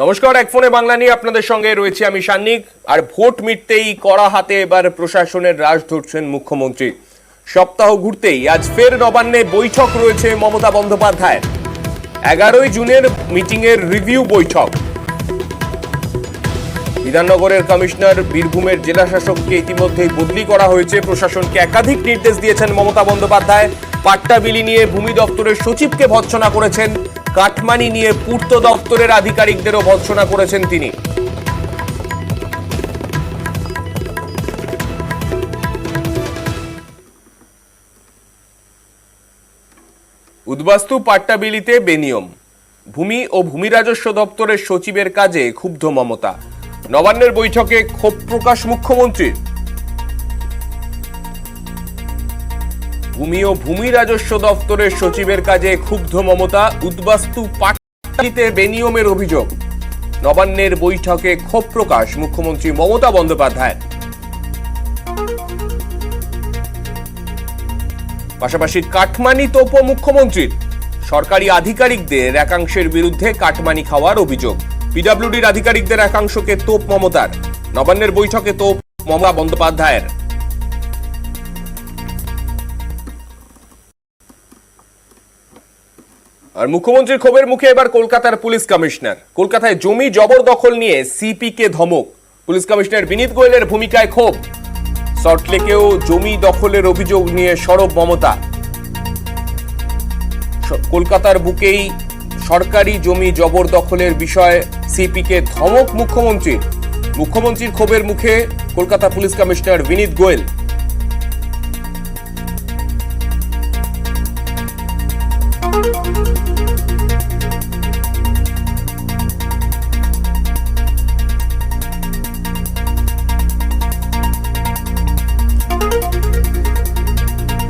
নমস্কার, এক ফোনে বাংলা নিয়ে আপনাদের সঙ্গে রয়েছে আমি সান্নিক। আর ভোট মিটতেই কড়া হাতে এবার প্রশাসনের রাশ ধরছেন মুখ্যমন্ত্রী। সপ্তাহ ঘুরতেই আজ ফের নবান্নে বৈঠক রয়েছে মমতা বন্দ্যোপাধ্যায়। 11 জুনের মিটিংয়ের রিভিউ বৈঠক। বিধাননগরের কমিশনার, বীরভূমের জেলা শাসককে ইতিমধ্যেই বদলি করা হয়েছে। প্রশাসনকে একাধিক নির্দেশ দিয়েছেন মমতা বন্দ্যোপাধ্যায়। পাট্টা বিলি নিয়ে ভূমি দপ্তরের সচিবকে ভৎসনা করেছেন। কাটমানি নিয়ে পূর্ত দপ্তরের আধিকারিকদেরও ভৎসনা করেছেন তিনি। উদ্বাস্তু পাট্টা বিলিতে বেনিয়ম, ভূমি ও ভূমি রাজস্ব দপ্তরের সচিবের কাজে ক্ষুব্ধ মমতা। নবান্নের বৈঠকে ক্ষোভ প্রকাশ মুখ্যমন্ত্রীর। ভূমি ও ভূমি রাজস্ব দপ্তরের সচিবের কাজে ক্ষুব্ধ মমতা। উদ্বাস্তু পাট্টাতে বেনিয়মের অভিযোগ। নবান্নের বৈঠকে ক্ষোভ প্রকাশ মুখ্যমন্ত্রী মমতা বন্দ্যোপাধ্যায়। পাশাপাশি কাটমানি তোপ মুখ্যমন্ত্রীর। সরকারি আধিকারিকদের একাংশের বিরুদ্ধে কাটমানি খাওয়ার অভিযোগ। পিডব্লিউডির আধিকারিকদের একাংশকে তোপ মমতার। নবান্নের বৈঠকে তোপ মমতা বন্দ্যোপাধ্যায়ের। আর মুখ্যমন্ত্রীর ক্ষোভের মুখে এবার কলকাতার পুলিশ কমিশনার। কলকাতায় জমি জবরদখল নিয়ে সিপি কে ধমক। পুলিশ কমিশনার বিনীত গোয়েলের ভূমিকায় ক্ষোভ। সল্টলেকেও জমি দখলের অভিযোগ নিয়ে সরব মমতা। কলকাতার বুকেই সরকারি জমি জবরদখলের বিষয়ে সিপি কে ধমক মুখ্যমন্ত্রীর। মুখ্যমন্ত্রীর ক্ষোভের মুখে কলকাতা পুলিশ কমিশনার বিনীত গোয়েল।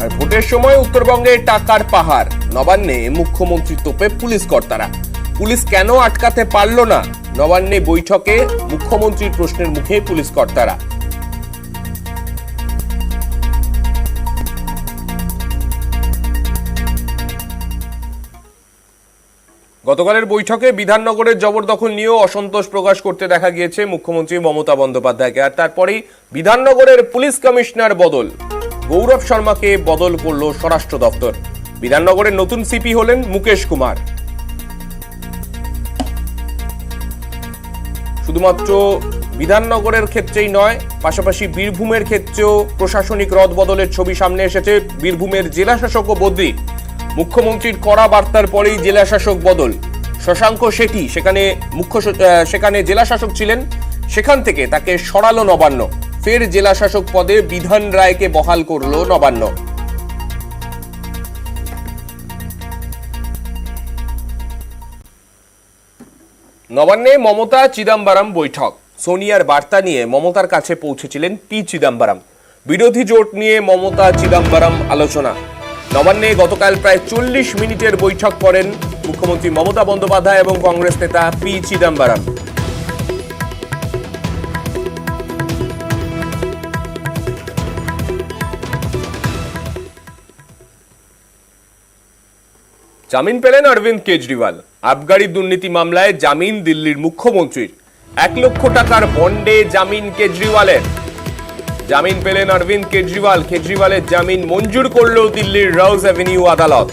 আর ভোটের সময় উত্তরবঙ্গে টাকার পাহাড়। নবান্নে মুখ্যমন্ত্রী তোপে পুলিশ কর্তারা। পুলিশ কেন আটকাতে পারল না? নবান্নে বৈঠকে মুখ্যমন্ত্রীর প্রশ্নের মুখে পুলিশ কর্তারা। গতকালের বৈঠকে বিধাননগরের জবরদখল নিয়েও অসন্তোষ প্রকাশ করতে দেখা গিয়েছে মুখ্যমন্ত্রী মমতা বন্দ্যোপাধ্যায়কে। আর তারপরেই বিধাননগরের পুলিশ কমিশনার বদল। গৌরব শর্মাকে বদল করল স্বরাষ্ট্র দপ্তর। বিধাননগরের নতুন সিপি হলেন মুকেশ কুমার। শুধুমাত্র বিধাননগরের ক্ষেত্রেই নয়, পাশাপাশি বীরভূমের ক্ষেত্রেও প্রশাসনিক রদবদলের ছবি সামনে এসেছে। বীরভূমের জেলা শাসকও বদলি। মুখ্যমন্ত্রীর কড়া বার্তার পরেই জেলা শাসক বদল। শশাঙ্ক শেঠি সেখানে জেলা শাসক ছিলেন, সেখান থেকে তাকে সরালো নবান্ন। ফের জেলা শাসক পদে বিধান রায়কে বহাল করল নবান্ন। নবান্নে মমতা চিদম্বরম বৈঠক। সোনিয়ার বার্তা নিয়ে মমতার কাছে পৌঁছেছিলেন পি চিদম্বরম। বিরোধী জোট নিয়ে মমতা চিদম্বরম আলোচনা। নবান্নে গতকাল প্রায় 40 মিনিটের বৈঠক করেন মুখ্যমন্ত্রী মমতা বন্দ্যোপাধ্যায় এবং কংগ্রেস নেতা পি চিদম্বরম। জামিন পেলেন অরবিন্দ কেজরিওয়াল। আবগারি দুর্নীতি মামলায় জামিন দিল্লির মুখ্যমন্ত্রীর। 1 লক্ষ টাকার বন্ডে জামিন কেজরিওয়ালের। জামিন পেলেন অরবিন্দ কেজরিওয়াল। কেজরিওয়ালের জামিন মঞ্জুর করল দিল্লির রোজ অ্যাভিনিউ আদালত।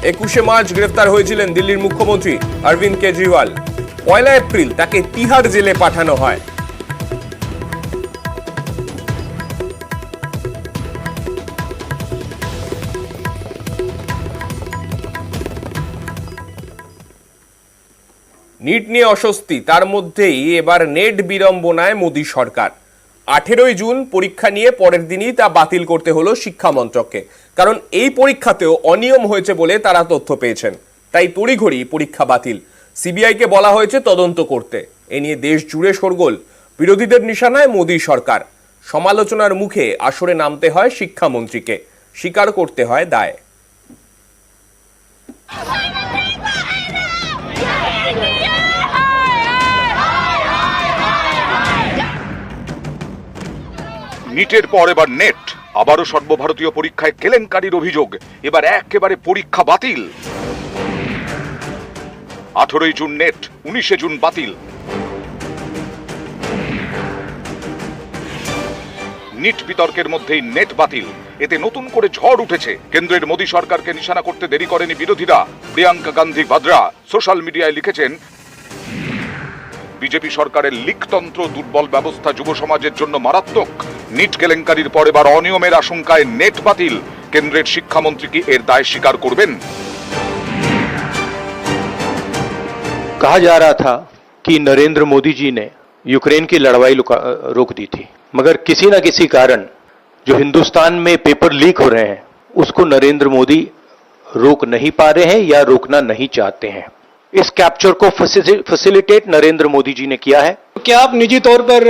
21শে মার্চ গ্রেফতার হয়েছিলেন দিল্লির মুখ্যমন্ত্রী অরবিন্দ কেজরিওয়াল। 1 এপ্রিল তাকে তিহার জেলে পাঠানো হয়। নিট নিয়ে অস্বস্তি, তার মধ্যেই এবার নেট বিড়ম্বনায় মোদী সরকার। 18 জুন পরীক্ষা নিয়ে পরের দিনই তা বাতিল করতে হলো শিক্ষা মন্ত্রককে। কারণ এই পরীক্ষাতেও অনিয়ম হয়েছে বলে তারা তথ্য পেয়েছেন। তাই তড়িঘড়ি পরীক্ষা বাতিল। সিবিআইকে বলা হয়েছে তদন্ত করতে। এ নিয়ে দেশ জুড়ে শোরগোল। বিরোধীদের নিশানায় মোদী সরকার। সমালোচনার মুখে আসরে নামতে হয় শিক্ষামন্ত্রীকে। স্বীকার করতে হয় দায়। নিটের পর এবার নেট। আবারও সর্বভারতীয় পরীক্ষায় কেলেঙ্কারির অভিযোগ। এবার একেবারে পরীক্ষা বাতিল। 18ই জুন নেট, 19শে জুন বাতিল। নিট বিতর্কের মধ্যেই নেট বাতিল, এতে নতুন করে ঝড় উঠেছে। কেন্দ্রের মোদী সরকারকে নিশানা করতে দেরি করেনি বিরোধীরা। প্রিয়াঙ্কা গান্ধী ভাদ্রা সোশ্যাল মিডিয়ায় লিখেছেন, বিজেপি সরকারের লিকতন্ত্র, দুর্বল ব্যবস্থা যুব সমাজের জন্য মারাত্মক। নিট কেলেঙ্কারির পর এবার অনিয়মের আশঙ্কায় নেট বাতিল। কেন্দ্রের শিক্ষামন্ত্রী কি এর দায় স্বীকার করবেন? कहा जा रहा था कि नरेंद्र मोदी जी ने यूक्रेन की लड़ाई रोक दी थी, मगर किसी न किसी कारण जो हिंदुस्तान में पेपर लीक हो रहे हैं उसको नरेंद्र मोदी रोक नहीं पा रहे हैं या रोकना नहीं चाहते हैं। इस कैप्चर को फैसिलिटेट नरेंद्र मोदी जी ने किया है। क्या आप निजी तौर पर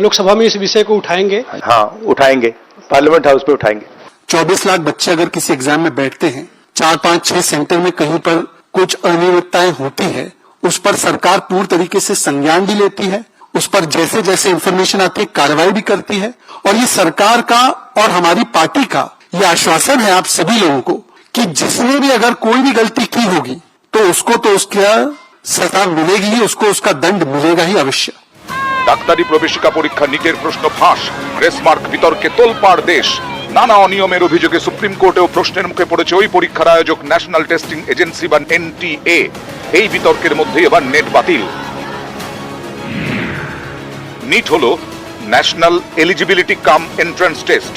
लोकसभा में इस विषय को उठाएंगे? हाँ, उठाएंगे, पार्लियामेंट हाउस पे उठाएंगे। 24 लाख बच्चे अगर किसी एग्जाम में बैठते हैं, 4, 5, 6 सेंटर में कहीं पर कुछ अनियमितताएं होती है, उस पर सरकार पूर्ण तरीके से संज्ञान भी लेती है, उस पर जैसे जैसे इंफॉर्मेशन आती है कार्रवाई भी करती है। और ये सरकार का और हमारी पार्टी का ये आश्वासन है आप सभी लोगों को कि जिसने भी अगर कोई भी गलती की होगी तो उसको तो उसका सजा मिलेगी ही, उसको उसका दंड मिलेगा ही अवश्य। ডাক্তারি প্রবেশিকা পরীক্ষা নিটের প্রশ্ন ফাঁস, গ্রেসমার্ক বিতর্কে তোলপাড় দেশ। নানা অনিয়মের অভিযোগে সুপ্রিম কোর্টেও প্রশ্নের মুখে পড়েছে ওই পরীক্ষার আয়োজক ন্যাশনাল টেস্টিং এজেন্সি বা এনটিএ। এই বিতর্কের মধ্যে এবার নেট বাতিল। নিট হলো ন্যাশনাল এলিজিবিলিটি কাম এন্ট্রান্স টেস্ট,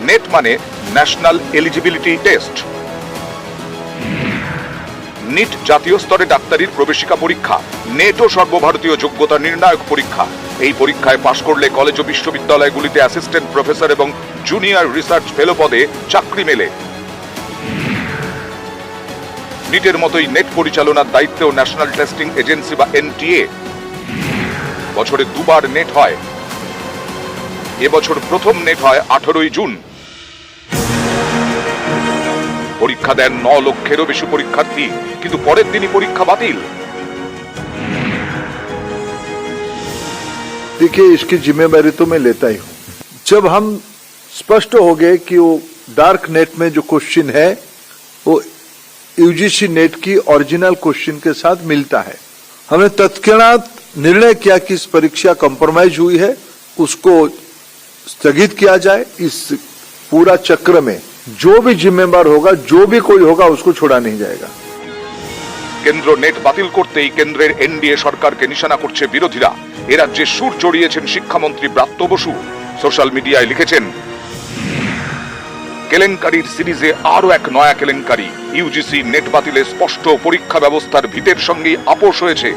নেট মানে ন্যাশনাল এলিজিবিলিটি টেস্ট। নিট জাতীয় স্তরে ডাক্তারির প্রবেশিকা পরীক্ষা, নেটও সর্বভারতীয় যোগ্যতা নির্ণায়ক পরীক্ষা। এই পরীক্ষায় পাশ করলে কলেজ ও বিশ্ববিদ্যালয়গুলিতে অ্যাসিস্ট্যান্ট প্রফেসর এবং জুনিয়র রিসার্চ ফেলো পদে চাকরি মেলে। নিটের মতোই নেট পরিচালনার দায়িত্বেও ন্যাশনাল টেস্টিং এজেন্সি বা এনটিএ। বছরে দুবার নেট হয়, এবছর প্রথম নেট হয় 18ই জুন। পরীক্ষা দেন 9 লক্ষেরও বেশি পরীক্ষার্থী, কিন্তু পরের দিনই পরীক্ষা বাতিল। देखिए, इसकी जिम्मेदारी तो मैं लेता ही हूं। जब हम स्पष्ट हो गए कि वो डार्क नेट में जो क्वेश्चन है वो यूजीसी नेट की ओरिजिनल क्वेश्चन के साथ मिलता है, हमने तत्क्षणात निर्णय किया कि इस परीक्षा कॉम्प्रोमाइज हुई है, उसको स्थगित किया जाए। इस पूरा चक्र में जो भी जिम्मेदार होगा, जो भी कोई होगा, उसको छोड़ा नहीं जाएगा। কেন্দ্র নেট বাতিল করতেই কেন্দ্রের এনডিএ সরকারকে নিশানা করছে বিরোধীরা। এ রাজ্যে সুর চড়িয়েছেন শিক্ষামন্ত্রী ব্রাত্য বসু। সোশ্যাল মিডিয়ায় লিখেছেন, কেলেঙ্কারির সিরিজে আরো এক নয়া কেলেঙ্কারি। ইউজিসি নেট বাতিলে স্পষ্ট পরীক্ষা ব্যবস্থার ভিতের সঙ্গেই আপোষ হয়েছে।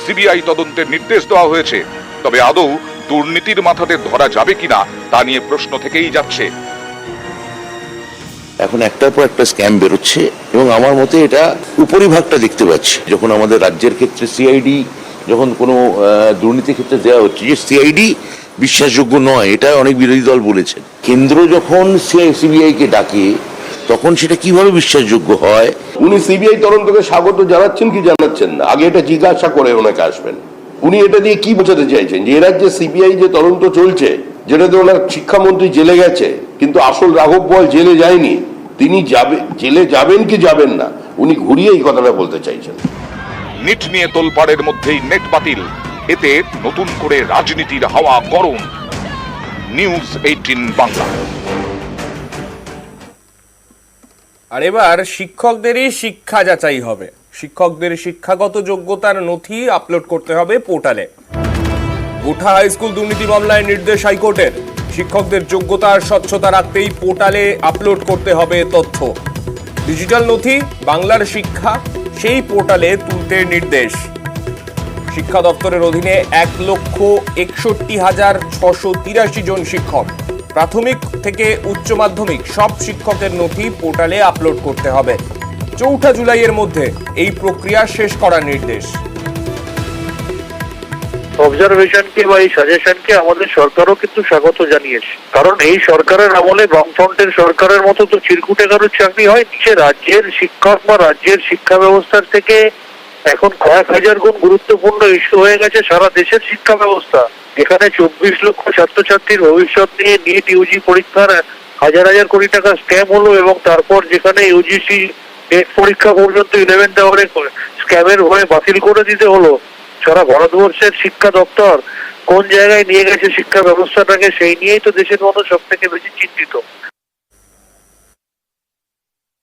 সিবিআই তদন্তের নির্দেশ দেওয়া হয়েছে, তবে আদৌ দুর্নীতির মাথাতে ধরা যাবে কিনা তা নিয়ে প্রশ্ন থেকেই যাচ্ছে। এখন একটার পর একটা স্ক্যাম বেরোচ্ছে এবং আমার মতে এটা উপরিভাগটা দেখতে পাচ্ছি। যখন আমাদের রাজ্যের ক্ষেত্রে সিআইডি যখন কোনো দুর্নীতির ক্ষেত্রে দেওয়া হচ্ছে, যে সিআইডি বিশ্বাসযোগ্য নয়, এটা অনেক বিরোধী দল বলেছেন। কেন্দ্র যখন সিবিআই কে ডাকে তখন সেটা কিভাবে বিশ্বাসযোগ্য হয়? উনি সিবিআই তদন্তকে স্বাগত জানাচ্ছেন কি জানাচ্ছেন না, আগে এটা জিজ্ঞাসা করে ওনাকে আসবেন। উনি এটা দিয়ে কি বোঝাতে চাইছেন যে এ রাজ্যে সিবিআই যে তদন্ত চলছে, যেটাতে ওনার শিক্ষামন্ত্রী জেলে গেছে কিন্তু আসল রাঘব বোয়াল জেলে যায়নি, তিনি জেলে যাবেন কি যাবেন না, উনি ঘুরিয়ে এই কথাটা বলতে চাইছেন। নিট নিয়ে তোলপাড়ের মধ্যেই নেট বাতিল, এতে নতুন করে রাজনীতির হাওয়া গরম। নিউজ 18 বাংলা। আর এবার শিক্ষকদেরই শিক্ষা যাচাই হবে। শিক্ষকদের শিক্ষাগত যোগ্যতার নথি আপলোড করতে হবে পোর্টালে। গোঠা হাই স্কুল দুর্নীতি মামলায় নির্দেশ হাইকোর্টের। শিক্ষকদের যোগ্যতা আর স্বচ্ছতা রাখতেই পোর্টালে আপলোড করতে হবে তথ্য। ডিজিটাল নথি বাংলার শিক্ষা সেই পোর্টালে তুলতে নির্দেশ। শিক্ষা দপ্তরের অধীনে 1,61,683 জন শিক্ষক, প্রাথমিক থেকে উচ্চ মাধ্যমিক সব শিক্ষকের নথি পোর্টালে আপলোড করতে হবে। 4 জুলাইয়ের মধ্যে এই প্রক্রিয়া শেষ করার নির্দেশ। অবজারভেশনকে বা এই সাজেশনকে আমাদের সরকারও কিন্তু স্বাগত জানিয়েছে, কারণ এই সরকারের আমলে বামফ্রন্টের সরকারের মতো তো চিরকুটে কারোর চাকরি হয়। সে রাজ্যের শিক্ষক বা রাজ্যের শিক্ষা ব্যবস্থার থেকে এখন কয়েক হাজার গুণ গুরুত্বপূর্ণ ইস্যু হয়ে গেছে সারা দেশের শিক্ষা ব্যবস্থা, যেখানে 24 লক্ষ ছাত্রছাত্রীর ভবিষ্যৎ নিয়ে নিট ইউজি পরীক্ষার হাজার হাজার কোটি টাকা স্ক্যাম হলো, এবং তারপর যেখানে ইউজিসি টেট পরীক্ষা পর্যন্ত 11th আওয়ারে স্ক্যামের ভয়ে বাতিল করে দিতে হলো। সারা ভারতবর্ষের শিক্ষা দপ্তর কোন জায়গায় নিয়ে গেছে শিক্ষা ব্যবস্থাটাকে, সেই নিয়েই তো দেশের মানুষ সব থেকে বেশি চিন্তিত।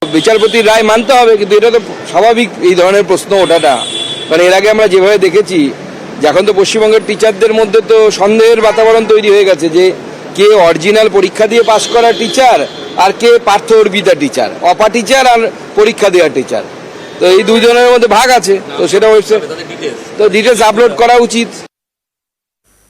বিচারপতির রায় মানতে হবে, কিন্তু এটা তো স্বাভাবিক এই ধরনের প্রশ্ন ওঠাটা। মানে এর আগে আমরা যেভাবে দেখেছি যে এখন তো পশ্চিমবঙ্গের টিচারদের মধ্যে তো সন্দেহের বাতাবরণ তৈরি হয়ে গেছে যে কে অরিজিনাল পরীক্ষা দিয়ে পাশ করা টিচার আর কে পার্থ অর্পিতা টিচার, অপা টিচার আর পরীক্ষা দেওয়া টিচার। তো এই দুজনের মধ্যে ভাগ আছে, তো সেটা হচ্ছে তো ডিটেলস আপলোড করা উচিত।